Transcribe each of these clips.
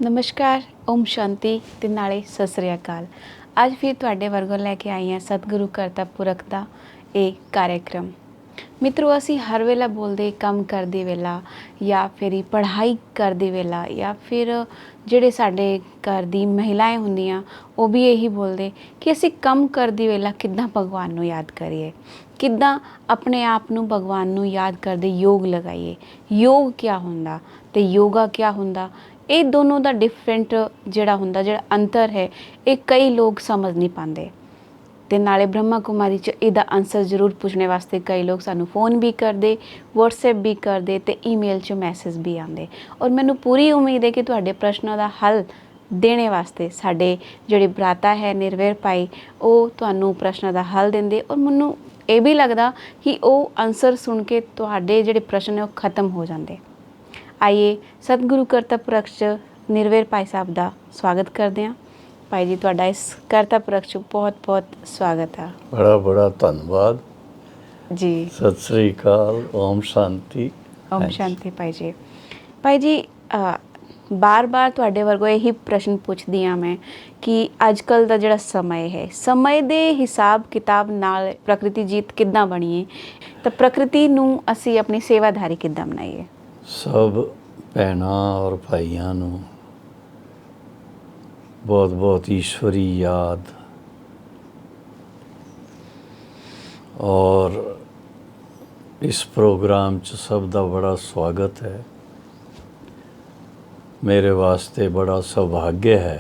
नमस्कार, ओम शांति ते नाले सत श्री अकाल। अज फिर तुहाडे वर्गों लैके आई हाँ सतगुरु करता पुरख दा ये कार्यक्रम। मित्रों, असी हर वेला बोलते काम करते वेला या फिर पढ़ाई करते वेला या फिर ਜਿਹੜੇ ਸਾਡੇ घर दी महिलाएं ਹੁੰਦੀਆਂ ਉਹ भी यही बोलते कि ਅਸੀਂ ਕੰਮ करते वेला किद्दां भगवान ਨੂੰ याद करिए, किद्दां अपने आप ਨੂੰ भगवान ਨੂੰ याद करते योग लगाइए। योग क्या हुंदा ते योगा क्या हुंदा, ਇਹ दोनों ਦਾ डिफरेंट ਜਿਹੜਾ ਹੁੰਦਾ, ਜਿਹੜਾ अंतर है, ਇਹ कई लोग समझ नहीं पाते। ਤੇ ਨਾਲੇ ਬ੍ਰਹਮਾ ਕੁਮਾਰੀ 'ਚ ਇਹਦਾ ਆਨਸਰ ਜ਼ਰੂਰ ਪੁੱਛਣੇ ਵਾਸਤੇ ਕਈ ਲੋਕ ਸਾਨੂੰ फ़ोन भी ਕਰਦੇ, WhatsApp भी ਕਰਦੇ ਤੇ ਈਮੇਲ 'ਚ ਮੈਸੇਜ भी ਆਉਂਦੇ। ਔਰ ਮੈਨੂੰ ਪੂਰੀ ਉਮੀਦ ਹੈ ਕਿ ਤੁਹਾਡੇ ਪ੍ਰਸ਼ਨਾਂ ਦਾ ਹੱਲ ਦੇਣੇ ਵਾਸਤੇ ਸਾਡੇ ਜਿਹੜੇ ਭਰਾਤਾ ਹੈ ਨਿਰਵੈਰ ਭਾਈ, ਉਹ ਤੁਹਾਨੂੰ ਪ੍ਰਸ਼ਨਾਂ ਦਾ ਹੱਲ ਦਿੰਦੇ। ਔਰ ਮੈਨੂੰ ਇਹ ਵੀ ਲੱਗਦਾ ਕਿ ਉਹ ਆਨਸਰ ਸੁਣ ਕੇ ਤੁਹਾਡੇ ਜਿਹੜੇ ਪ੍ਰਸ਼ਨ ਨੇ ਉਹ ਖਤਮ ਹੋ ਜਾਂਦੇ। ਆਈਏ ਸਤਿਗੁਰੂ ਕਰਤਾ ਪੁਰਖ 'ਚ ਨਿਰਵੈਰ ਭਾਈ ਸਾਹਿਬ ਦਾ ਸਵਾਗਤ ਕਰਦੇ ਹਾਂ। भाई जी, तुहाडा इस करता पुरख च बहुत बहुत स्वागत है। बड़ा बड़ा धन्यवाद जी। सत श्री अकाल, ओम शांति। ओम शांति भाई जी बार बार तुहाडे वर्गों यही प्रश्न पुछदी हाँ मैं कि अजकल का जिहड़ा समय है, समय दे हिसाब किताब नाल प्रकृति जीत किद्दां बणीए, तो प्रकृति नूं असी अपनी सेवाधारी किद्दां बनाईए। सब भैणां और भाइयों नूं बहुत बहुत ईश्वरी याद और इस प्रोग्राम च सब दा बड़ा स्वागत है। मेरे वास्ते बड़ा सौभाग्य है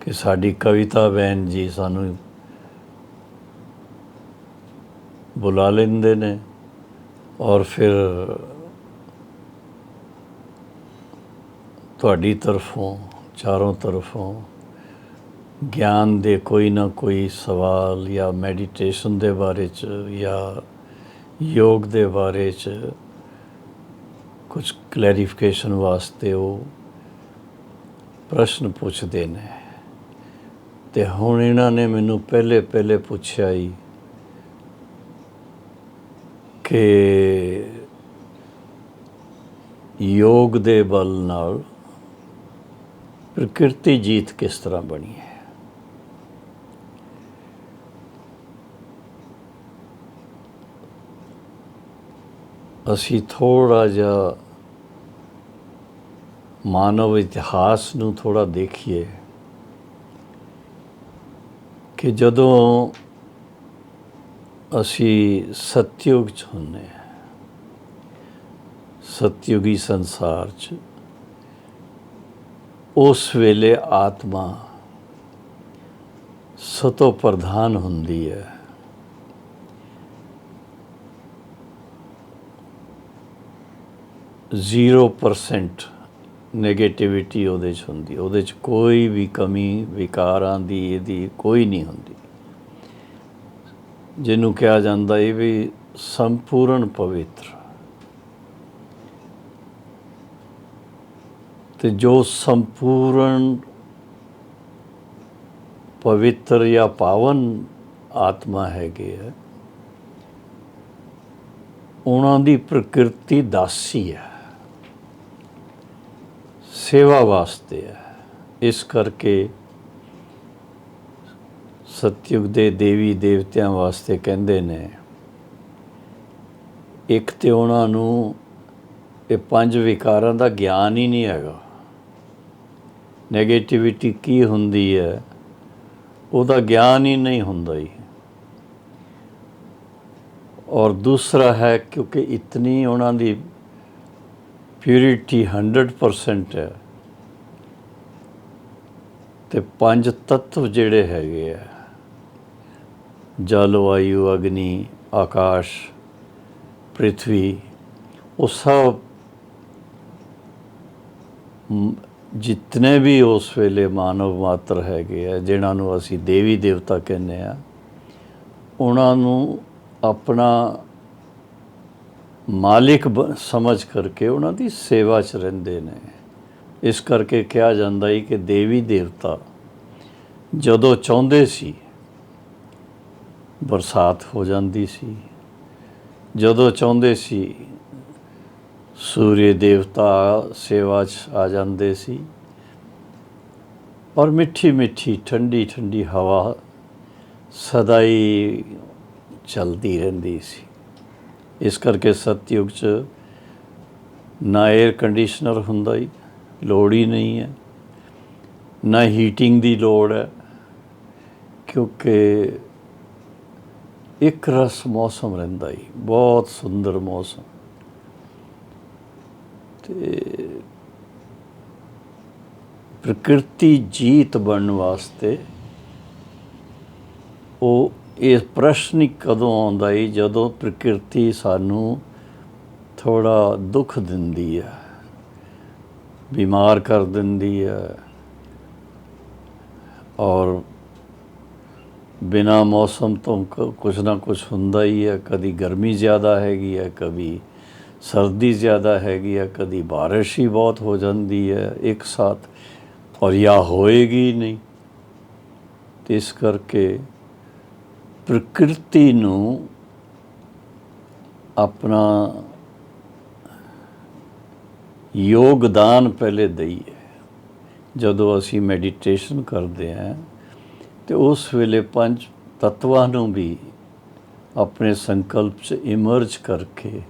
कि साडी कविता बहन जी सानू बुला लेंदे ने और फिर तुहाडी तरफों चारों तरफों ज्ञान दे कोई ना कोई सवाल या मैडिटेशन दे बारे च या योग दे बारे च कुछ क्लैरिफिकेशन वास्ते वो प्रश्न पूछते ने। ते हुण इन्हां ने मैनू पहले पहले पूछा ही कि योग दे बल नाल प्रकृति जीत किस तरह बनी है। असी थोड़ा जा मानव इतिहास नूं थोड़ा देखिए कि जदों असी सतयुग च हुंदे, सतयुगी संसार च उस वेले आत्मा सतो प्रधान हुंदी है। 0% नेगेटिविटी उहदे च हुंदी, उहदे च कोई भी कमी विकारां दी इहदी कोई नहीं हुंदी। जिन्हों कहा जाता है भी संपूर्ण पवित्र। तो जो संपूर्ण पवित्र या पावन आत्मा हैगे है, उन्हां दी प्रकृति दासी है, सेवा वास्ते है। इस करके सतयुग दे देवी देवतियां वास्ते कहंदे ने, एक तो उन्हां नूं ये 5 विकारां दा ज्ञान ही नहीं हैगा। नैगेटिविटी की हुंदी है उहदा ज्ञान ही नहीं हुंदा ही। और दूसरा है क्योंकि इतनी उन्हां दी प्यूरिटी 100% है, ते 5 तत्व जिहड़े हैगे आ, जल वायु अग्नि आकाश पृथ्वी, वो सब जितने भी उस वेले मानव मात्र हैगे आ जिन्हां नूं असीं देवी देवता कहने आ, उन्हां नूं अपना मालिक समझ करके उन्हां दी सेवा च रहिंदे ने। इस करके कहा जाता है कि देवी देवता जदों चाहुंदे सी बरसात हो जाती सी, जदों चाहुंदे सी ਸੂਰਯ ਦੇਵਤਾ ਸੇਵਾ 'ਚ ਆ ਜਾਂਦੇ ਸੀ ਔਰ ਮਿੱਠੀ ਮਿੱਠੀ ਠੰਡੀ ਠੰਡੀ ਹਵਾ ਸਦਾ ਹੀ ਚੱਲਦੀ ਰਹਿੰਦੀ ਸੀ। ਇਸ ਕਰਕੇ ਸਤਯੁਗ 'ਚ ਨਾ ਏਅਰ ਕੰਡੀਸ਼ਨਰ ਹੁੰਦਾ ਹੀ, ਲੋੜ ਹੀ ਨਹੀਂ ਹੈ, ਨਾ ਹੀਟਿੰਗ ਦੀ ਲੋੜ ਹੈ, ਕਿਉਂਕਿ ਇੱਕ ਰਸ ਮੌਸਮ ਰਹਿੰਦਾ ਹੀ, ਬਹੁਤ ਸੁੰਦਰ ਮੌਸਮ। ਤੇ ਪ੍ਰਕਿਰਤੀ ਜੀਤ ਬਣਨ ਵਾਸਤੇ ਉਹ ਇਹ ਪ੍ਰਸ਼ਨ ਹੀ ਕਦੋਂ ਆਉਂਦਾ ਹੈ ਜਦੋਂ ਪ੍ਰਕਿਰਤੀ ਸਾਨੂੰ ਥੋੜ੍ਹਾ ਦੁੱਖ ਦਿੰਦੀ ਹੈ, ਬਿਮਾਰ ਕਰ ਦਿੰਦੀ ਹੈ ਔਰ ਬਿਨਾਂ ਮੌਸਮ ਤੋਂ ਕੁਛ ਨਾ ਕੁਛ ਹੁੰਦਾ ਹੀ ਹੈ। ਕਦੀ ਗਰਮੀ ਜ਼ਿਆਦਾ ਹੈਗੀ ਹੈ, ਕभी ਸਰਦੀ ਜ਼ਿਆਦਾ ਹੈਗੀ ਹੈ, ਕਦੀ ਬਾਰਿਸ਼ ਹੀ ਬਹੁਤ ਹੋ ਜਾਂਦੀ ਹੈ ਇੱਕ ਸਾਥ, ਔਰ ਜਾਂ ਹੋਏਗੀ ਨਹੀਂ। ਤੇ ਇਸ ਕਰਕੇ ਪ੍ਰਕਿਰਤੀ ਨੂੰ ਆਪਣਾ ਯੋਗਦਾਨ ਪਹਿਲੇ ਦਈਏ। ਜਦੋਂ ਅਸੀਂ ਮੈਡੀਟੇਸ਼ਨ ਕਰਦੇ ਹਾਂ ਤੇ ਉਸ ਵੇਲੇ ਪੰਜ ਤੱਤਵਾਂ ਨੂੰ ਵੀ ਆਪਣੇ ਸੰਕਲਪ 'ਚ ਇਮਰਜ ਕਰਕੇ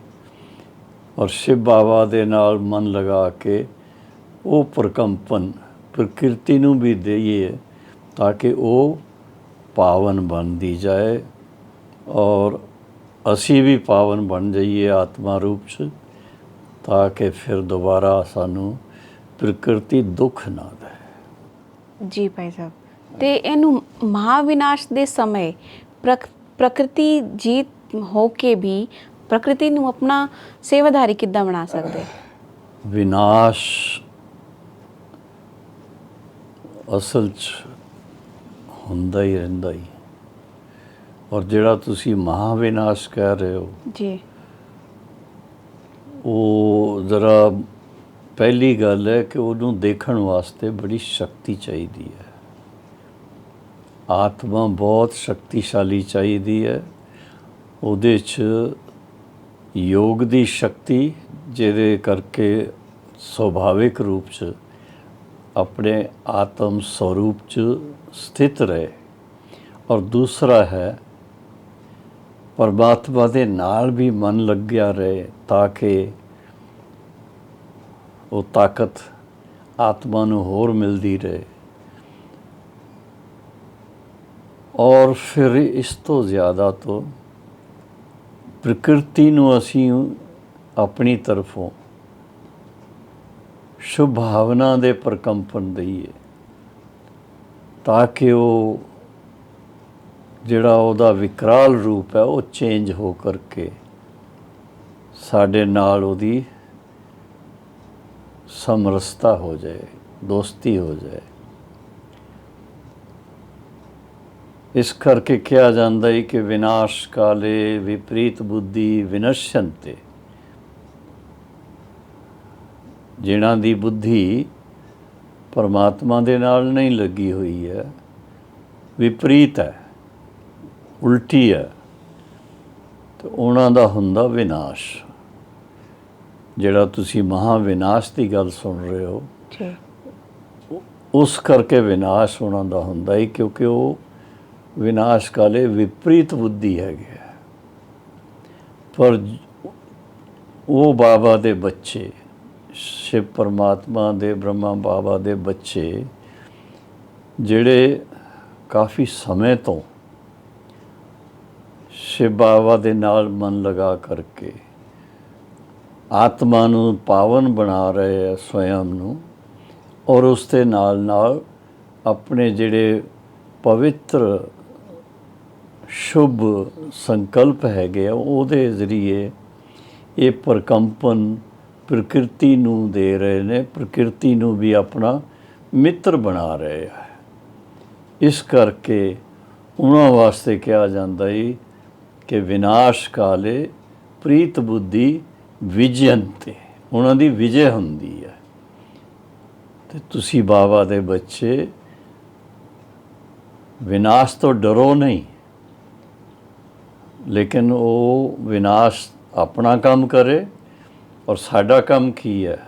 ਔਰ ਸ਼ਿਵ ਬਾਬਾ ਦੇ ਨਾਲ ਮਨ ਲਗਾ ਕੇ ਉਹ ਪ੍ਰਕੰਪਨ ਪ੍ਰਕਿਰਤੀ ਨੂੰ ਵੀ ਦਈਏ ਤਾਂ ਕਿ ਉਹ ਪਾਵਨ ਬਣਦੀ ਜਾਏ ਔਰ ਅਸੀਂ ਵੀ ਪਾਵਨ ਬਣ ਜਾਈਏ ਆਤਮਾ ਰੂਪ 'ਚ, ਤਾਂ ਕਿ ਫਿਰ ਦੁਬਾਰਾ ਸਾਨੂੰ ਪ੍ਰਕਿਰਤੀ ਦੁੱਖ ਨਾ ਦੇ। ਜੀ ਭਾਈ ਸਾਹਿਬ, ਤੇ ਇਹਨੂੰ ਮਹਾਵਿਨਾਸ਼ ਦੇ ਸਮੇਂ ਪ੍ਰਕਿਰਤੀ ਜੀਤ ਹੋ ਕੇ ਵੀ ਪ੍ਰਕਿਰਤੀ ਨੂੰ ਆਪਣਾ ਸੇਵਾਧਾਰੀ ਕਿੱਦਾਂ ਬਣਾ ਸਕਦੇ? ਵਿਨਾਸ਼ ਅਸਲ 'ਚ ਹੁੰਦਾ ਹੀ ਰਹਿੰਦਾ ਹੀ, ਔਰ ਜਿਹੜਾ ਤੁਸੀਂ ਮਹਾਵਿਨਾਸ਼ ਕਹਿ ਰਹੇ ਹੋ ਜੀ, ਉਹ ਜ਼ਰਾ ਪਹਿਲੀ ਗੱਲ ਹੈ ਕਿ ਉਹਨੂੰ ਦੇਖਣ ਵਾਸਤੇ ਬੜੀ ਸ਼ਕਤੀ ਚਾਹੀਦੀ ਹੈ। ਆਤਮਾ ਬਹੁਤ ਸ਼ਕਤੀਸ਼ਾਲੀ ਚਾਹੀਦੀ ਹੈ। ਉਹਦੇ 'ਚ ਯੋਗ ਦੀ ਸ਼ਕਤੀ, ਜਿਹਦੇ ਕਰਕੇ ਸੁਭਾਵਿਕ ਰੂਪ 'ਚ ਆਪਣੇ ਆਤਮ ਸਰੂਪ 'ਚ ਸਥਿਤ ਰਹੇ, ਔਰ ਦੂਸਰਾ ਹੈ ਪਰਮਾਤਮਾ ਦੇ ਨਾਲ ਵੀ ਮਨ ਲੱਗਿਆ ਰਹੇ ਤਾਂ ਕਿ ਉਹ ਤਾਕਤ ਆਤਮਾ ਨੂੰ ਹੋਰ ਮਿਲਦੀ ਰਹੇ। ਔਰ ਫਿਰ ਇਸ ਤੋਂ ਜ਼ਿਆਦਾ ਤੋਂ ਪ੍ਰਕਿਰਤੀ ਨੂੰ ਅਸੀਂ ਆਪਣੀ ਤਰਫੋਂ ਸ਼ੁਭ ਭਾਵਨਾ ਦੇ ਪ੍ਰਕੰਪਨ ਦਈਏ ਤਾਂ ਕਿ ਉਹ ਜਿਹੜਾ ਉਹਦਾ ਵਿਕਰਾਲ ਰੂਪ ਹੈ ਉਹ ਚੇਂਜ ਹੋ ਕਰਕੇ ਸਾਡੇ ਨਾਲ ਉਹਦੀ ਸਮਰਸਤਾ ਹੋ ਜਾਏ, ਦੋਸਤੀ ਹੋ ਜਾਏ। ਇਸ ਕਰਕੇ ਕਿਹਾ ਜਾਂਦਾ ਹੈ ਕਿ ਵਿਨਾਸ਼ ਕਾਲੇ ਵਿਪਰੀਤ ਬੁੱਧੀ ਵਿਨਸ਼ਯੰਤੇ। ਜਿਨ੍ਹਾਂ ਦੀ ਬੁੱਧੀ ਪਰਮਾਤਮਾ ਦੇ ਨਾਲ ਨਹੀਂ ਲੱਗੀ ਹੋਈ ਹੈ, ਵਿਪਰੀਤ ਹੈ, ਉਲਟੀ ਹੈ, ਤੇ ਉਹਨਾਂ ਦਾ ਹੁੰਦਾ ਵਿਨਾਸ਼। ਜਿਹੜਾ ਤੁਸੀਂ ਮਹਾਵਿਨਾਸ਼ ਦੀ ਗੱਲ ਸੁਣ ਰਹੇ ਹੋ ਜੀ, ਉਸ ਕਰਕੇ ਵਿਨਾਸ਼ ਉਹਨਾਂ ਦਾ ਹੁੰਦਾ ਹੈ, ਕਿਉਂਕਿ ਉਹ ਵਿਨਾਸ਼ ਕਾਲੇ ਵਿਪਰੀਤ ਬੁੱਧੀ ਹੈਗੇ। ਪਰ ਉਹ ਬਾਬਾ ਦੇ ਬੱਚੇ, ਸ਼ਿਵ ਪਰਮਾਤਮਾ ਦੇ ਬ੍ਰਹਮਾ ਬਾਬਾ ਦੇ ਬੱਚੇ, ਜਿਹੜੇ ਕਾਫੀ ਸਮੇਂ ਤੋਂ ਸ਼ਿਵ ਬਾਬਾ ਦੇ ਨਾਲ ਮਨ ਲਗਾ ਕਰਕੇ ਆਤਮਾ ਨੂੰ ਪਾਵਨ ਬਣਾ ਰਹੇ ਹੈ ਸਵਯੰ ਨੂੰ, ਔਰ ਉਸ ਦੇ ਨਾਲ ਨਾਲ ਆਪਣੇ ਜਿਹੜੇ ਪਵਿੱਤਰ ਸ਼ੁਭ ਸੰਕਲਪ ਹੈਗੇ ਆ ਉਹਦੇ ਜ਼ਰੀਏ ਇਹ ਪ੍ਰਕੰਪਨ ਪ੍ਰਕਿਰਤੀ ਨੂੰ ਦੇ ਰਹੇ ਨੇ, ਪ੍ਰਕਿਰਤੀ ਨੂੰ ਵੀ ਆਪਣਾ ਮਿੱਤਰ ਬਣਾ ਰਹੇ ਆ। ਇਸ ਕਰਕੇ ਉਹਨਾਂ ਵਾਸਤੇ ਕਿਹਾ ਜਾਂਦਾ ਹੈ ਕਿ ਵਿਨਾਸ਼ ਕਾਲੇ ਪ੍ਰੀਤ ਬੁੱਧੀ ਵਿਜਯੰਤੇ, ਉਹਨਾਂ ਦੀ ਵਿਜੇ ਹੁੰਦੀ ਹੈ। ਤੇ ਤੁਸੀਂ ਬਾਬਾ ਦੇ ਬੱਚੇ ਵਿਨਾਸ਼ ਤੋਂ ਡਰੋ ਨਹੀਂ, ਲੇਕਿਨ ਉਹ ਵਿਨਾਸ਼ ਆਪਣਾ ਕੰਮ ਕਰੇ ਔਰ ਸਾਡਾ ਕੰਮ ਕੀ ਹੈ?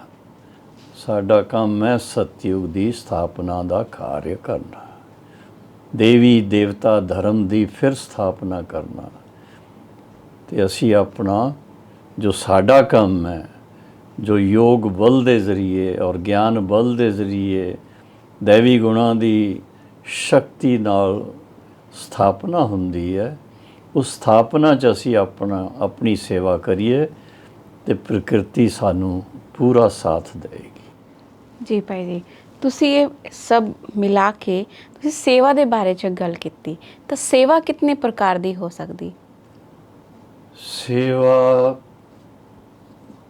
ਸਾਡਾ ਕੰਮ ਹੈ ਸਤਿਯੁਗ ਦੀ ਸਥਾਪਨਾ ਦਾ ਕਾਰਜ ਕਰਨਾ, ਦੇਵੀ ਦੇਵਤਾ ਧਰਮ ਦੀ ਫਿਰ ਸਥਾਪਨਾ ਕਰਨਾ। ਤੇ ਅਸੀਂ ਆਪਣਾ ਜੋ ਸਾਡਾ ਕੰਮ ਹੈ, ਜੋ ਯੋਗ ਬਲ ਦੇ ਜ਼ਰੀਏ ਔਰ ਗਿਆਨ ਬਲ ਦੇ ਜ਼ਰੀਏ ਦੇਵੀ ਗੁਣਾਂ ਦੀ ਸ਼ਕਤੀ ਨਾਲ ਸਥਾਪਨਾ ਹੁੰਦੀ ਹੈ, ਉਸ ਸਥਾਪਨਾ 'ਚ ਅਸੀਂ ਆਪਣੀ ਸੇਵਾ ਕਰੀਏ ਤੇ ਪ੍ਰਕਿਰਤੀ ਸਾਨੂੰ ਪੂਰਾ ਸਾਥ ਦੇਵੇਗੀ। ਜੀ ਭਾਈ ਜੀ, ਤੁਸੀਂ ਇਹ ਸਭ ਮਿਲਾ ਕੇ ਤੁਸੀਂ ਸੇਵਾ ਦੇ ਬਾਰੇ 'ਚ ਗੱਲ ਕੀਤੀ, ਤਾਂ ਸੇਵਾ ਕਿਤਨੇ ਪ੍ਰਕਾਰ ਦੀ ਹੋ ਸਕਦੀ? ਸੇਵਾ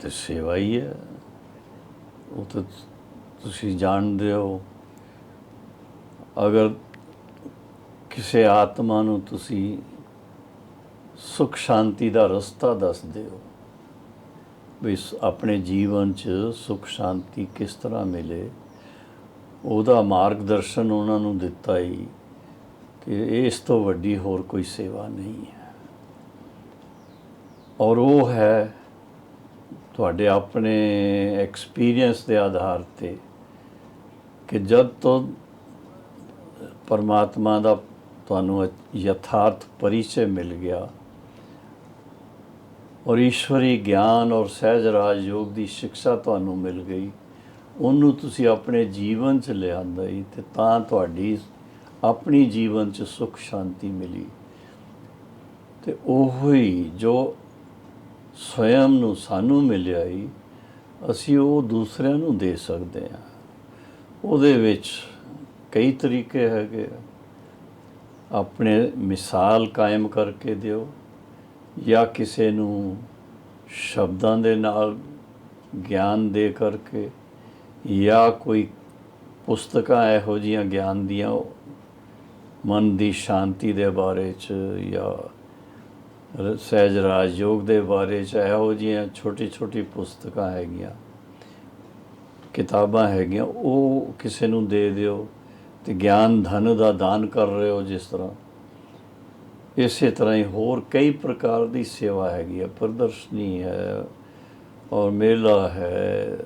ਤੇ ਸੇਵਾ ਹੀ ਹੈ, ਉਹ ਤਾਂ ਤੁਸੀਂ ਜਾਣਦੇ ਹੋ। ਅਗਰ ਕਿਸੇ ਆਤਮਾ ਨੂੰ ਤੁਸੀਂ ਸੁਖ ਸ਼ਾਂਤੀ ਦਾ ਰਸਤਾ ਦੱਸਦੇ ਹੋ ਵੀ ਆਪਣੇ ਜੀਵਨ 'ਚ ਸੁਖ ਸ਼ਾਂਤੀ ਕਿਸ ਤਰ੍ਹਾਂ ਮਿਲੇ, ਉਹਦਾ ਮਾਰਗਦਰਸ਼ਨ ਉਹਨਾਂ ਨੂੰ ਦਿੱਤਾ ਹੀ, ਕਿ ਇਸ ਤੋਂ ਵੱਡੀ ਹੋਰ ਕੋਈ ਸੇਵਾ ਨਹੀਂ ਹੈ। ਔਰ ਉਹ ਹੈ ਤੁਹਾਡੇ ਆਪਣੇ ਐਕਸਪੀਰੀਅੰਸ ਦੇ ਆਧਾਰ 'ਤੇ ਕਿ ਜਦ ਤੋਂ ਪਰਮਾਤਮਾ ਦਾ ਤੁਹਾਨੂੰ ਯਥਾਰਥ ਪਰਿਚੈ ਮਿਲ ਗਿਆ ਔਰ ਈਸ਼ਵਰੀ ਗਿਆਨ ਔਰ ਸਹਿਜ ਰਾਜ ਯੋਗ ਦੀ ਸਿੱਖਿਆ ਤੁਹਾਨੂੰ ਮਿਲ ਗਈ, ਉਹਨੂੰ ਤੁਸੀਂ ਆਪਣੇ ਜੀਵਨ 'ਚ ਲਿਆਂਦਾ ਹੀ, ਤੇ ਤਾਂ ਤੁਹਾਡੀ ਆਪਣੀ ਜੀਵਨ 'ਚ ਸੁੱਖ ਸ਼ਾਂਤੀ ਮਿਲੀ। ਤੇ ਉਹ ਹੀ ਜੋ ਸਵਯੰ ਨੂੰ ਸਾਨੂੰ ਮਿਲਿਆ ਹੀ, ਅਸੀਂ ਉਹ ਦੂਸਰਿਆਂ ਨੂੰ ਦੇ ਸਕਦੇ ਹਾਂ। ਉਹਦੇ ਵਿੱਚ ਕਈ ਤਰੀਕੇ ਹੈਗੇ, ਆਪਣੇ ਮਿਸਾਲ ਕਾਇਮ ਕਰਕੇ ਦਿਓ, ਜਾਂ ਕਿਸੇ ਨੂੰ ਸ਼ਬਦਾਂ ਦੇ ਨਾਲ ਗਿਆਨ ਦੇ ਕਰਕੇ, ਜਾਂ ਕੋਈ ਪੁਸਤਕਾਂ ਇਹੋ ਜਿਹੀਆਂ ਗਿਆਨ ਦੀਆਂ ਮਨ ਦੀ ਸ਼ਾਂਤੀ ਦੇ ਬਾਰੇ 'ਚ, ਜਾਂ ਸਹਿਜ ਰਾਜ ਯੋਗ ਦੇ ਬਾਰੇ 'ਚ ਇਹੋ ਜਿਹੀਆਂ ਛੋਟੀ ਛੋਟੀ ਪੁਸਤਕਾਂ ਹੈਗੀਆਂ, ਕਿਤਾਬਾਂ ਹੈਗੀਆਂ, ਉਹ ਕਿਸੇ ਨੂੰ ਦੇ ਦਿਓ। ਤੇ ਗਿਆਨ ਧਨ ਦਾ ਦਾਨ ਕਰ ਰਹੇ ਹੋ ਜਿਸ ਤਰ੍ਹਾਂ, ਇਸੇ ਤਰ੍ਹਾਂ ਹੀ ਹੋਰ ਕਈ ਪ੍ਰਕਾਰ ਦੀ ਸੇਵਾ ਹੈਗੀ ਹੈ। ਪ੍ਰਦਰਸ਼ਨੀ ਹੈ ਔਰ ਮੇਲਾ ਹੈ,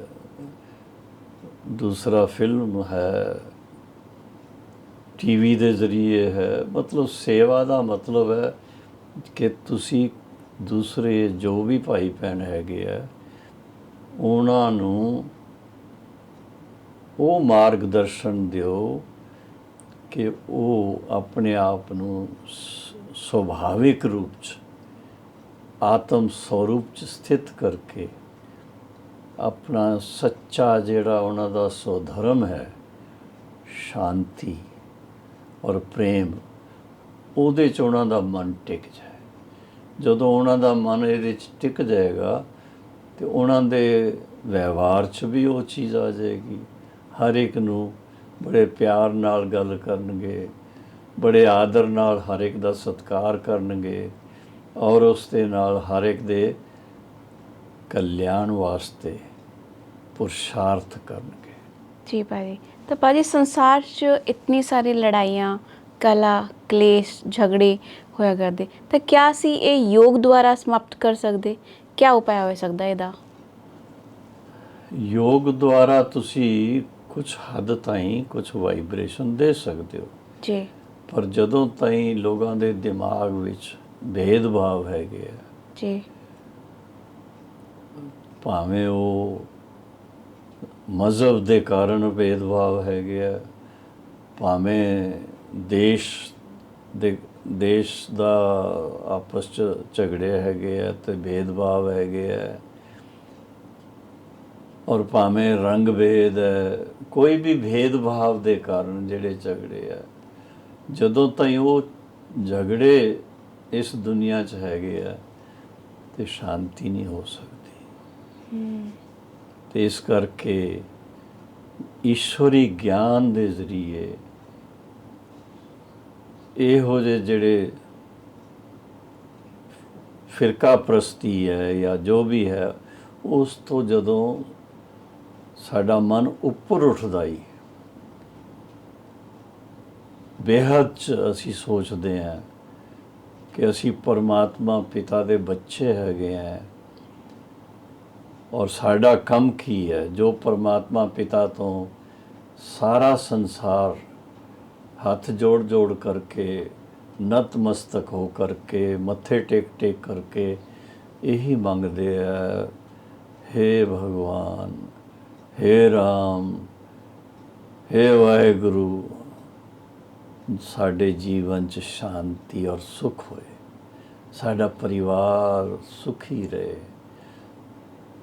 ਦੂਸਰਾ ਫਿਲਮ ਹੈ, ਟੀਵੀ ਦੇ ਜ਼ਰੀਏ ਹੈ। ਮਤਲਬ ਸੇਵਾ ਦਾ ਮਤਲਬ ਹੈ ਕਿ ਤੁਸੀਂ ਦੂਸਰੇ ਜੋ ਵੀ ਭਾਈ ਭੈਣ ਹੈਗੇ ਆ, ਉਹਨਾਂ ਨੂੰ ਉਹ ਮਾਰਗਦਰਸ਼ਨ ਦਿਓ ਕਿ ਉਹ ਆਪਣੇ ਆਪ ਨੂੰ ਸੁਭਾਵਿਕ ਰੂਪ 'ਚ ਆਤਮ ਸਰੂਪ 'ਚ ਸਥਿਤ ਕਰਕੇ ਆਪਣਾ ਸੱਚਾ ਜਿਹੜਾ ਉਹਨਾਂ ਦਾ ਸੁਧਰਮ ਹੈ, ਸ਼ਾਂਤੀ ਔਰ ਪ੍ਰੇਮ, ਉਹਦੇ 'ਚ ਉਹਨਾਂ ਦਾ ਮਨ ਟਿਕ ਜਾਏ। ਜਦੋਂ ਉਹਨਾਂ ਦਾ ਮਨ ਇਹਦੇ 'ਚ ਟਿਕ ਜਾਏਗਾ ਤੇ ਉਹਨਾਂ ਦੇ ਵਿਵਹਾਰ 'ਚ ਵੀ ਉਹ ਚੀਜ਼ ਆ ਜਾਏਗੀ। ਹਰ ਇੱਕ ਨੂੰ ਬੜੇ ਪਿਆਰ ਨਾਲ ਗੱਲ ਕਰਨਗੇ, ਬੜੇ ਆਦਰ ਨਾਲ ਹਰ ਇੱਕ ਦਾ ਸਤਿਕਾਰ ਕਰਨਗੇ, ਔਰ ਉਸ ਦੇ ਨਾਲ ਹਰ ਇੱਕ ਦੇ ਕਲਿਆਣ ਵਾਸਤੇ ਪੁਰਸ਼ਾਰਥ ਕਰਨਗੇ। ਜੀ ਭਾਜੀ, ਤਾਂ ਭਾਜੀ ਸੰਸਾਰ 'ਚ ਇਤਨੀ ਸਾਰੀ ਲੜਾਈਆਂ, ਕਲਾ, ਕਲੇਸ਼, ਝਗੜੇ ਹੋਇਆ ਕਰਦੇ, ਤਾਂ ਕਿਆ ਅਸੀਂ ਇਹ ਯੋਗ ਦੁਆਰਾ ਸਮਾਪਤ ਕਰ ਸਕਦੇ? ਕਿਆ ਉਪਾਅ ਹੋ ਸਕਦਾ ਇਹਦਾ? ਯੋਗ ਦੁਆਰਾ ਤੁਸੀਂ ਕੁਝ ਹੱਦ ਤਾਈਂ ਕੁਝ ਵਾਈਬ੍ਰੇਸ਼ਨ ਦੇ ਸਕਦੇ ਹੋ, ਜੀ, ਪਰ ਜਦੋਂ ਤਾਈਂ ਲੋਕਾਂ ਦੇ ਦਿਮਾਗ ਵਿੱਚ ਭੇਦਭਾਵ ਹੈਗੇ ਆ, ਜੀ, ਭਾਵੇਂ ਉਹ ਮਜ਼ਹਬ ਦੇ ਕਾਰਨ ਭੇਦਭਾਵ ਹੈਗੇ ਆ, ਭਾਵੇਂ ਦੇਸ਼ ਦਾ ਆਪਸ 'ਚ ਝਗੜੇ ਹੈਗੇ ਆ ਤੇ ਭੇਦਭਾਵ ਹੈਗੇ ਆ, ਔਰ ਭਾਵੇਂ ਰੰਗ ਭੇਦ ਹੈ, ਕੋਈ ਵੀ ਭੇਦਭਾਵ ਦੇ ਕਾਰਨ ਜਿਹੜੇ ਝਗੜੇ ਆ, ਜਦੋਂ ਤਾਈਂ ਉਹ ਝਗੜੇ ਇਸ ਦੁਨੀਆ 'ਚ ਹੈਗੇ ਆ ਤੇ ਸ਼ਾਂਤੀ ਨਹੀਂ ਹੋ ਸਕਦੀ। ਤੇ ਇਸ ਕਰਕੇ ਈਸ਼ਵਰੀ ਗਿਆਨ ਦੇ ਜ਼ਰੀਏ ਇਹੋ ਜਿਹੇ ਜਿਹੜੇ ਫਿਰਕਾ ਪ੍ਰਸਤੀ ਹੈ ਜਾਂ ਜੋ ਵੀ ਹੈ, ਉਸ ਤੋਂ ਜਦੋਂ ਸਾਡਾ ਮਨ ਉੱਪਰ ਉੱਠਦਾ ਹੀ, ਬੇਹੱਦ 'ਚ ਅਸੀਂ ਸੋਚਦੇ ਹਾਂ ਕਿ ਅਸੀਂ ਪਰਮਾਤਮਾ ਪਿਤਾ ਦੇ ਬੱਚੇ ਹੈਗੇ ਆ, ਔਰ ਸਾਡਾ ਕੰਮ ਕੀ ਹੈ, ਜੋ ਪਰਮਾਤਮਾ ਪਿਤਾ ਤੋਂ ਸਾਰਾ ਸੰਸਾਰ ਹੱਥ ਜੋੜ ਜੋੜ ਕਰਕੇ, ਨਤਮਸਤਕ ਹੋ ਕਰਕੇ, ਮੱਥੇ ਟੇਕ ਟੇਕ ਕਰਕੇ ਇਹੀ ਮੰਗਦੇ ਆ, ਹੇ ਭਗਵਾਨ, ਹੇ ਰਾਮ, ਹੇ ਵਾਹਿਗੁਰੂ, ਸਾਡੇ ਜੀਵਨ 'ਚ ਸ਼ਾਂਤੀ ਔਰ ਸੁੱਖ ਹੋਏ, ਸਾਡਾ ਪਰਿਵਾਰ ਸੁਖੀ ਰਹੇ।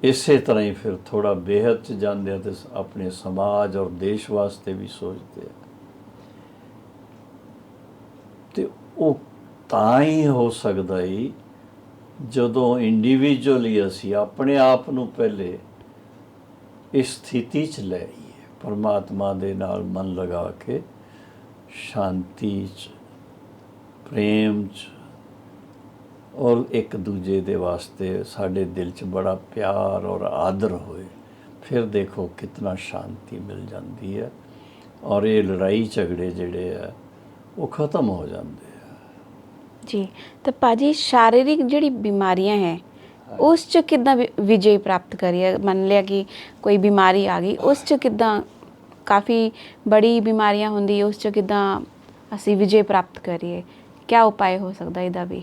ਇਸੇ ਤਰ੍ਹਾਂ ਹੀ ਫਿਰ ਥੋੜਾ ਬੇਹੱਦ 'ਚ ਜਾਂਦੇ ਆ ਤੇ ਆਪਣੇ ਸਮਾਜ ਔਰ ਦੇਸ਼ ਵਾਸਤੇ ਵੀ ਸੋਚਦੇ ਆ। ਤੇ ਉਹ ਤਾਂ ਹੀ ਹੋ ਸਕਦਾ ਹੀ ਜਦੋਂ ਇੰਡੀਵਿਜੂਅਲੀ ਅਸੀਂ ਆਪਣੇ ਆਪ ਨੂੰ ਪਹਿਲੇ ਇਸ ਸਥਿਤੀ 'ਚ ਲੈ ਆਈਏ, ਪਰਮਾਤਮਾ ਦੇ ਨਾਲ ਮਨ ਲਗਾ ਕੇ ਸ਼ਾਂਤੀ 'ਚ, ਪ੍ਰੇਮ 'ਚ, ਔਰ ਇੱਕ ਦੂਜੇ ਦੇ ਵਾਸਤੇ ਸਾਡੇ ਦਿਲ 'ਚ ਬੜਾ ਪਿਆਰ ਔਰ ਆਦਰ ਹੋਏ, ਫਿਰ ਦੇਖੋ ਕਿਤਨਾ ਸ਼ਾਂਤੀ ਮਿਲ ਜਾਂਦੀ ਹੈ ਔਰ ਇਹ ਲੜਾਈ ਝਗੜੇ ਜਿਹੜੇ ਆ ਉਹ ਖਤਮ ਹੋ ਜਾਂਦੇ ਆ। ਜੀ, ਤਾਂ ਭਾਜੀ शारीरिक ਜਿਹੜੀ ਬਿਮਾਰੀਆਂ ਹੈ ਉਸ 'ਚ ਕਿੱਦਾਂ ਵਿਜੇ ਪ੍ਰਾਪਤ ਕਰੀਏ? ਮੰਨ ਲਿਆ ਕਿ ਕੋਈ ਬਿਮਾਰੀ ਆ ਗਈ, ਉਸ 'ਚ ਕਿੱਦਾਂ, ਕਾਫੀ ਬੜੀ ਬਿਮਾਰੀਆਂ ਹੁੰਦੀ, ਉਸ 'ਚ ਕਿੱਦਾਂ ਅਸੀਂ ਵਿਜੇ ਪ੍ਰਾਪਤ ਕਰੀਏ? ਕਿਆ ਉਪਾਅ ਹੋ ਸਕਦਾ ਇਹਦਾ ਵੀ?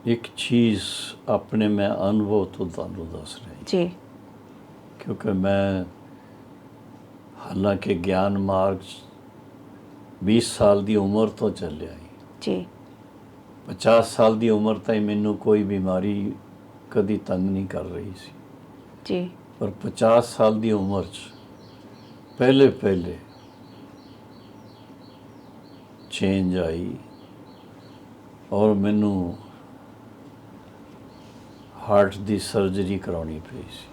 ਇੱਕ ਚੀਜ਼ ਆਪਣੇ ਮੈਂ ਅਨੁਭਵ ਤੋਂ ਤੁਹਾਨੂੰ ਦੱਸ ਰਿਹਾ ਜੀ ਕਿਉਂਕਿ ਮੈਂ ਹਾਲਾਂਕਿ ਗਿਆਨ ਮਾਰਗ 20 ਸਾਲ ਦੀ ਉਮਰ ਤੋਂ ਚੱਲਿਆ ਜੀ 50 ਸਾਲ ਦੀ ਉਮਰ ਤਾਈਂ ਮੈਨੂੰ ਕੋਈ ਬਿਮਾਰੀ ਕਦੀ ਤੰਗ ਨਹੀਂ ਕਰ ਰਹੀ ਸੀ, ਜੀ ਪਰ 50 ਸਾਲ ਦੀ ਉਮਰ 'ਚ ਪਹਿਲੇ ਪਹਿਲੇ ਚੇਂਜ ਆਈ ਔਰ ਮੈਨੂੰ ਹਾਰਟ ਦੀ ਸਰਜਰੀ ਕਰਾਉਣੀ ਪਈ ਸੀ,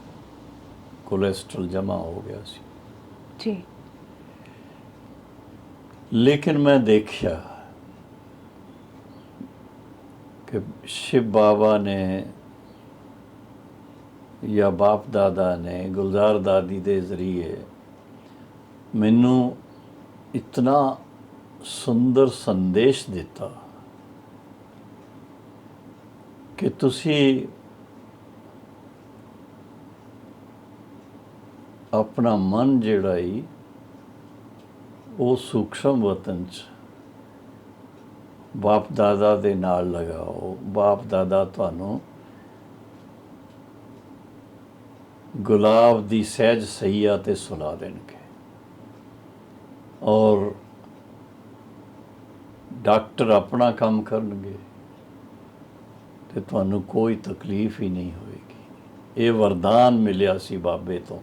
ਕੋਲੇਸਟ੍ਰੋਲ ਜਮ੍ਹਾਂ ਹੋ ਗਿਆ ਸੀ। ਜੀ ਲੇਕਿਨ ਮੈਂ ਦੇਖਿਆ ਕਿ शिव बाबा ने या बाप दादा ने गुलजार दादी के जरिए मैनू इतना सुंदर संदेश दिता कि तुसी अपना मन जिहड़ा ही वो सूक्ष्म वतन च बाप दादा दे नाल लगाओ, बाप दादा तुहानू गुलाब दी सहज सैया ते सुला देणगे और डॉक्टर अपना काम करनगे ते तुहानू कोई तकलीफ ही नहीं होएगी। ये वरदान मिलिया सी बाबे तो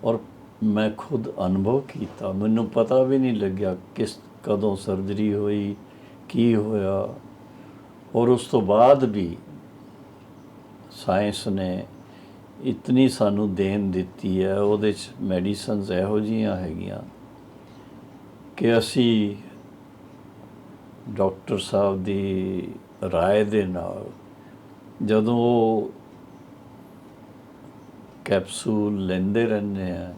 और मैं खुद अनुभव किया, मैनू पता भी नहीं लग्या किस कदों सर्जरी हुई की होया और उस तो बाद भी साइंस ने इतनी सानू देन दिती है, ਉਹਦੇ 'ਚ ਮੈਡੀਸਨਸ ਇਹੋ ਜਿਹੀਆਂ ਹੈਗੀਆਂ ਕਿ ਅਸੀਂ ਡਾਕਟਰ ਸਾਹਿਬ ਦੀ ਰਾਏ ਦੇ ਨਾਲ ਜਦੋਂ ਉਹ ਕੈਪਸੂਲ ਲੈਂਦੇ ਰਹਿੰਦੇ ਆ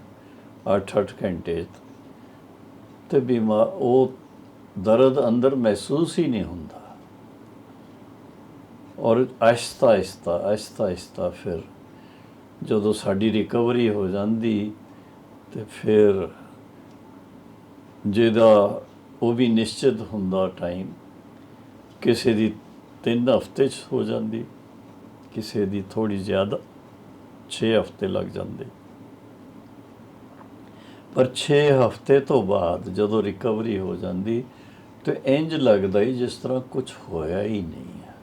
8-8 ਘੰਟੇ ਤੇ ਬਿਮਾਰ ਉਹ ਦਰਦ ਅੰਦਰ ਮਹਿਸੂਸ ਹੀ ਨਹੀਂ ਹੁੰਦਾ ਔਰ ਆਹਿਸਤਾ ਆਹਿਸਤਾ ਫਿਰ ਜਦੋਂ ਸਾਡੀ ਰਿਕਵਰੀ ਹੋ ਜਾਂਦੀ ਤੇ ਫਿਰ ਜਿਹਦਾ ਉਹ ਵੀ ਨਿਸ਼ਚਿਤ ਹੁੰਦਾ ਟਾਈਮ, ਕਿਸੇ ਦੀ 3 ਹਫ਼ਤੇ 'ਚ ਹੋ ਜਾਂਦੀ, ਕਿਸੇ ਦੀ ਥੋੜ੍ਹੀ ਜ਼ਿਆਦਾ 6 ਹਫ਼ਤੇ ਲੱਗ ਜਾਂਦੇ। ਪਰ 6 ਹਫ਼ਤੇ ਤੋਂ ਬਾਅਦ ਜਦੋਂ ਰਿਕਵਰੀ ਹੋ ਜਾਂਦੀ ਤੇ ਇੰਜ ਲੱਗਦਾ ਹੀ ਜਿਸ ਤਰ੍ਹਾਂ ਕੁਝ ਹੋਇਆ ਹੀ ਨਹੀਂ ਹੈ।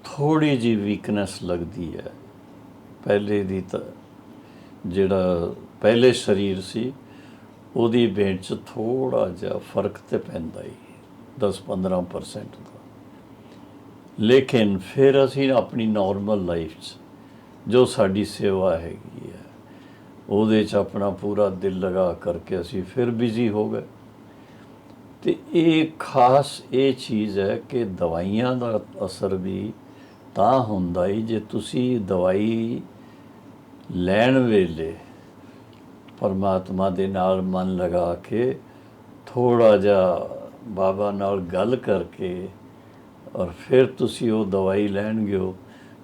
ਥੋੜ੍ਹੀ ਜਿਹੀ ਵੀਕਨੈਸ ਲੱਗਦੀ ਹੈ ਪਹਿਲੇ ਦੀ, ਤਾਂ ਜਿਹੜਾ ਪਹਿਲੇ ਸਰੀਰ ਸੀ ਉਹਦੀ ਭੇਂਟ 'ਚ ਥੋੜ੍ਹਾ ਜਿਹਾ ਫਰਕ ਤੇ ਪੈਂਦਾ ਹੀ 10-15% ਦਾ। ਲੇਕਿਨ ਫਿਰ ਅਸੀਂ ਆਪਣੀ ਨੋਰਮਲ ਲਾਈਫ 'ਚ ਜੋ ਸਾਡੀ ਸੇਵਾ ਹੈਗੀ ਹੈ ਉਹਦੇ 'ਚ ਆਪਣਾ ਪੂਰਾ ਦਿਲ ਲਗਾ ਕਰਕੇ ਅਸੀਂ ਫਿਰ ਬਿਜ਼ੀ ਹੋ ਗਏ। ਤੇ ਇਹ ਖਾਸ ਇਹ ਚੀਜ਼ ਹੈ ਕਿ ਦਵਾਈਆਂ ਦਾ ਅਸਰ ਵੀ ਤਾਂ ਹੁੰਦਾ ਹੀ ਜੇ ਤੁਸੀਂ ਦਵਾਈ ਲੈਣ ਵੇਲੇ ਪਰਮਾਤਮਾ ਦੇ ਨਾਲ ਮਨ ਲਗਾ ਕੇ ਥੋੜ੍ਹਾ ਜਿਹਾ ਬਾਬਾ ਨਾਲ ਗੱਲ ਕਰਕੇ ਔਰ ਫਿਰ ਤੁਸੀਂ ਉਹ ਦਵਾਈ ਲੈਣਗੇ ਹੋ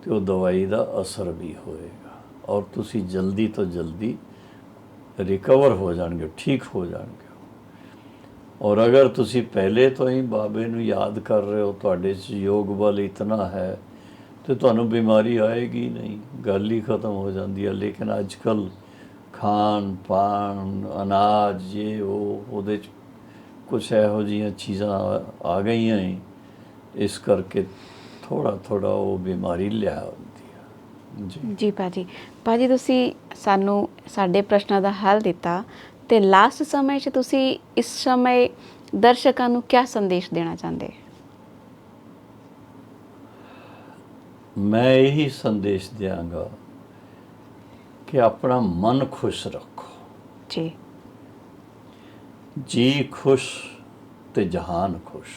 ਤੇ ਉਹ ਦਵਾਈ ਦਾ ਅਸਰ ਵੀ ਹੋਏਗਾ ਔਰ ਤੁਸੀਂ ਜਲਦੀ ਤੋਂ ਜਲਦੀ ਰਿਕਵਰ ਹੋ ਜਾਣਗੇ, ਠੀਕ ਹੋ ਜਾਣਗੇ। ਔਰ ਅਗਰ ਤੁਸੀਂ ਪਹਿਲੇ ਤੋਂ ਹੀ ਬਾਬੇ ਨੂੰ ਯਾਦ ਕਰ ਰਹੇ ਹੋ, ਤੁਹਾਡੇ 'ਚ ਯੋਗ ਬਲ ਇਤਨਾ ਹੈ, ਤੇ ਤੁਹਾਨੂੰ ਬਿਮਾਰੀ ਆਏਗੀ ਨਹੀਂ, ਗੱਲ ਹੀ ਖਤਮ ਹੋ ਜਾਂਦੀ ਹੈ। ਲੇਕਿਨ ਅੱਜ ਕੱਲ੍ਹ ਖਾਣ ਪਾਣ, ਅਨਾਜ, ਇਹ ਉਹਦੇ 'ਚ ਕੁਛ ਇਹੋ ਜਿਹੀਆਂ ਚੀਜ਼ਾਂ ਆ ਗਈਆਂ ਹੀ, ਇਸ ਕਰਕੇ ਥੋੜ੍ਹਾ ਥੋੜ੍ਹਾ ਉਹ ਬਿਮਾਰੀ ਲਿਆ ਹੁੰਦੀ ਹੈ ਜੀ। ਜੀ ਭਾਜੀ ਤੁਸੀਂ ਸਾਨੂੰ ਸਾਡੇ ਪ੍ਰਸ਼ਨਾਂ ਦਾ ਹੱਲ ਦਿੱਤਾ, ਤੇ ਲਾਸਟ ਸਮੇਂ 'ਚ ਤੁਸੀਂ ਇਸ ਸਮੇਂ ਦਰਸ਼ਕਾਂ ਨੂੰ ਕਿਆ ਸੰਦੇਸ਼ ਦੇਣਾ ਚਾਹੁੰਦੇ? ਮੈਂ ਇਹੀ ਸੰਦੇਸ਼ ਦਿਆਂਗਾ ਕਿ ਆਪਣਾ ਮਨ ਖੁਸ਼ ਰੱਖੋ। ਜੀ ਜੀ ਖੁਸ਼ ਤੇ ਜਹਾਨ ਖੁਸ਼।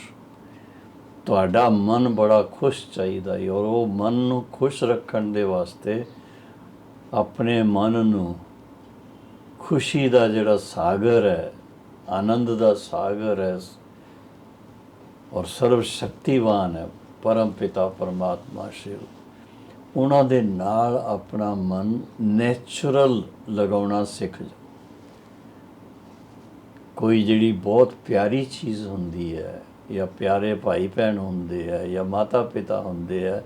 ਤੁਹਾਡਾ ਮਨ ਬੜਾ ਖੁਸ਼ ਚਾਹੀਦਾ ਹੈ, ਔਰ ਉਹ ਮਨ ਨੂੰ ਖੁਸ਼ ਰੱਖਣ ਦੇ ਵਾਸਤੇ ਆਪਣੇ ਮਨ ਨੂੰ ਖੁਸ਼ੀ ਦਾ ਜਿਹੜਾ ਸਾਗਰ ਹੈ, ਆਨੰਦ ਦਾ ਸਾਗਰ ਹੈ, ਔਰ ਸਰਵ ਸ਼ਕਤੀਵਾਨ ਹੈ ਪਰਮ ਪਿਤਾ ਪਰਮਾਤਮਾ ਸ਼ਿਵ, ਉਹਨਾਂ ਦੇ ਨਾਲ ਆਪਣਾ ਮਨ ਨੈਚੁਰਲ ਲਗਾਉਣਾ ਸਿੱਖ ਜਾਓ। ਕੋਈ ਜਿਹੜੀ ਬਹੁਤ ਪਿਆਰੀ ਚੀਜ਼ ਹੁੰਦੀ ਹੈ, ਜਾਂ ਪਿਆਰੇ ਭਾਈ ਭੈਣ ਹੁੰਦੇ ਆ, ਜਾਂ ਮਾਤਾ ਪਿਤਾ ਹੁੰਦੇ ਆ,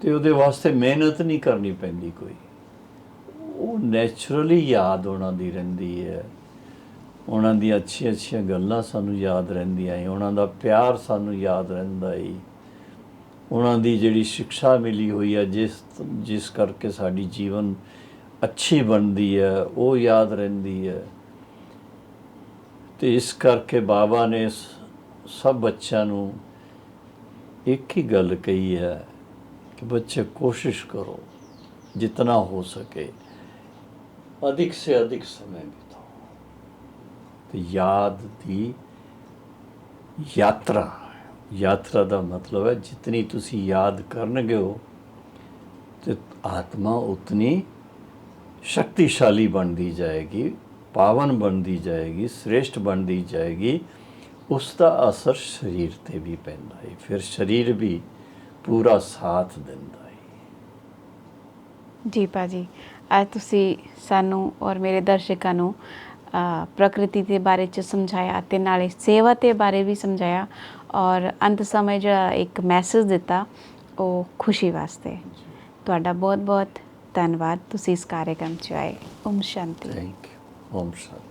ਤੇ ਉਹਦੇ ਵਾਸਤੇ ਮਿਹਨਤ ਨਹੀਂ ਕਰਨੀ ਪੈਂਦੀ ਕੋਈ, ਉਹ ਨੈਚੁਰਲੀ ਯਾਦ ਉਹਨਾਂ ਦੀ ਰਹਿੰਦੀ ਹੈ। ਉਹਨਾਂ ਦੀਆਂ ਅੱਛੀਆਂ ਅੱਛੀਆਂ ਗੱਲਾਂ ਸਾਨੂੰ ਯਾਦ ਰਹਿੰਦੀਆਂ ਹੈ, ਉਹਨਾਂ ਦਾ ਪਿਆਰ ਸਾਨੂੰ ਯਾਦ ਰਹਿੰਦਾ ਹੈ, ਉਹਨਾਂ ਦੀ ਜਿਹੜੀ ਸਿੱਖਿਆ ਮਿਲੀ ਹੋਈ ਹੈ, ਜਿਸ ਕਰਕੇ ਸਾਡੀ ਜੀਵਨ ਅੱਛੀ ਬਣਦੀ ਹੈ, ਉਹ ਯਾਦ ਰਹਿੰਦੀ ਹੈ। ਤੇ ਇਸ ਕਰਕੇ ਬਾਬਾ ਨੇ ਸਭ ਬੱਚਿਆਂ ਨੂੰ ਇੱਕ ਹੀ ਗੱਲ ਕਹੀ ਹੈ ਕਿ ਬੱਚੇ ਕੋਸ਼ਿਸ਼ ਕਰੋ जितना हो सके अधिक से अधिक समय बिताओ। तो याद की यात्रा, यात्रा का मतलब है जितनी तुसी याद करनगे हो तो आत्मा उतनी शक्तिशाली बनती जाएगी, पावन बनती जाएगी, श्रेष्ठ बनती जाएगी। उसका असर शरीर ते भी पैंदा है, फिर शरीर भी पूरा साथ दिंदा है। ਜੀ ਭਾਜੀ, ਅੱਜ ਤੁਸੀਂ ਸਾਨੂੰ ਔਰ ਮੇਰੇ ਦਰਸ਼ਕਾਂ ਨੂੰ ਪ੍ਰਕਿਰਤੀ ਦੇ ਬਾਰੇ 'ਚ ਸਮਝਾਇਆ, ਤੇ ਨਾਲੇ ਸੇਵਾ ਦੇ ਬਾਰੇ ਵੀ ਸਮਝਾਇਆ, ਔਰ ਅੰਤ ਸਮੇਂ ਜਿਹੜਾ ਇੱਕ ਮੈਸੇਜ ਦਿੱਤਾ ਉਹ ਖੁਸ਼ੀ ਵਾਸਤੇ। ਤੁਹਾਡਾ ਬਹੁਤ ਬਹੁਤ ਧੰਨਵਾਦ, ਤੁਸੀਂ ਇਸ ਕਾਰਜਕ੍ਰਮ 'ਚ ਆਏ। Om Shanti. Thank you. Om Shanti.